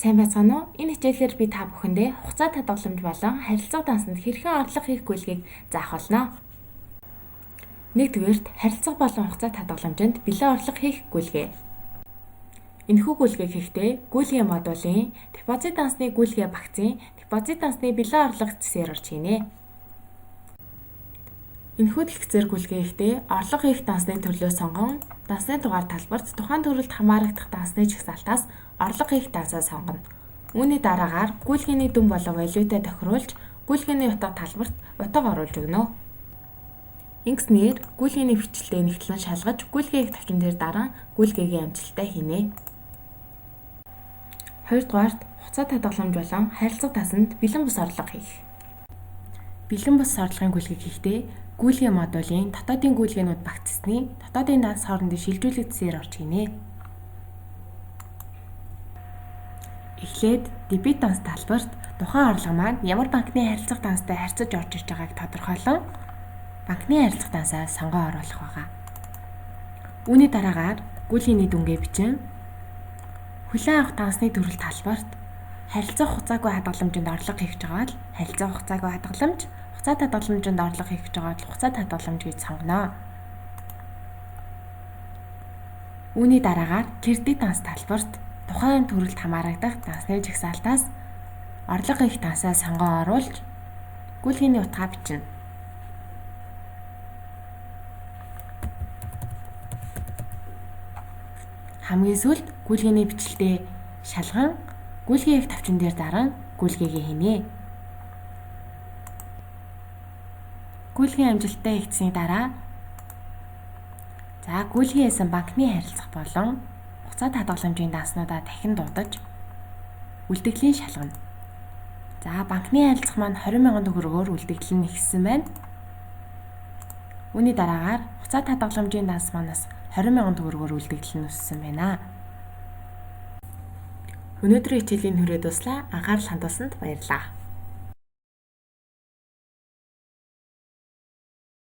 Сайн байцгаана уу? Энэ хичээлээр би та бүхэндээ хугацаа татгаламж болон харилцаа дансанд хэрхэн орлого хийх гүйлгийг заах болно. Нэгдүгээрт харилцаа болон хугацаа татгаламжинд бэлэн орлого хийх гүйлгээ. Энэхүү гүйлгийг хийхдээ гүйлгийн модулын депозит дансны гүйлгээ багцын депозит дансны бэлэн орлого зэсээр орж хийнэ. Энэхүү дэлгэцээр гүйлгээ хийхдээ орлого хийх дансны төрлөө сонгон, дансны дугаар талбарт тухайн төрөлд хамаарагдах дансны жагсаалтаас орлого хийх дансаа сонгоно. Үүний дараагаар гүйлгээний дүн болон валютаа тохируулж, гүйлгээний утга талбарт утга оруулж өгнө. Ингэснээр гүйлгээний бичлэлээ нэгтлэн шалгаж, гүйлгээ хийх тавчин дээр даран гүйлгээгийн амжилттай хийнэ. Хоёрдугаарт хугацаа татгаламж болон харилцаа дансанд бэлэн бус орлого хийх. Бэлэн бус орлогын гүйлгийг хийхдээ гүйлгээ модулын дотоодын гүйлгээнүүд багцсны дотоодын данс хоорондын шилжүүлэг зэсээр орж хийнэ. Эхлээд дебет данс талбарт тухайн орлого маань ямар банкны харилцах данстай харьцаж орж ирж байгааг тодорхойлон банкны харилцах дансаа сонгоо оруулах байгаа. Үүний дараагаар гүйлгээний дүнгээ бичин хүлээн авах дансны төрөл талбарт харилцах хугацаагүй хадгаламжинд орлого хийх гэж байгаа л харилцаа хугацаагүй хадгаламж, хугацаа татгаламжинд орлого хийх гэж байгаа л хугацаа татгаламж гэж сонгоно. Үүний дараагаар кредит данс талбарт тухайн төрөлд хамаарагдах дансны жагсаалтаас орлого хийх дансаа сонгоо оруулж гүйлгээний утгаа бичнэ. Хамгийн сүүлд гүйлгээний бичлэлдээ шалган гүйлгээ хийх тавчин дээр даран гүйлгээгээ хийнэ. Гүйлгээ амжилттай хийгдсэний дараа гүйлгээ хийсэн банкны харилцах болон хугацаа татгаламжийн данснуудаа дахин дуудаж үлдэгдлийн шалгана. Банкны харилцах маань 20,000 төгрөгөөр үлдэгдэл нь ихссэн байна. Үүний дараагаар хугацаа татгаламжийн данс манаас 20,000 төгрөгөөр үлдэгдэл нь өссөн байна. Өнөөдрийн хичээлийн хүрээ дуслаа. Анхаарал хандуулсанд баярлалаа.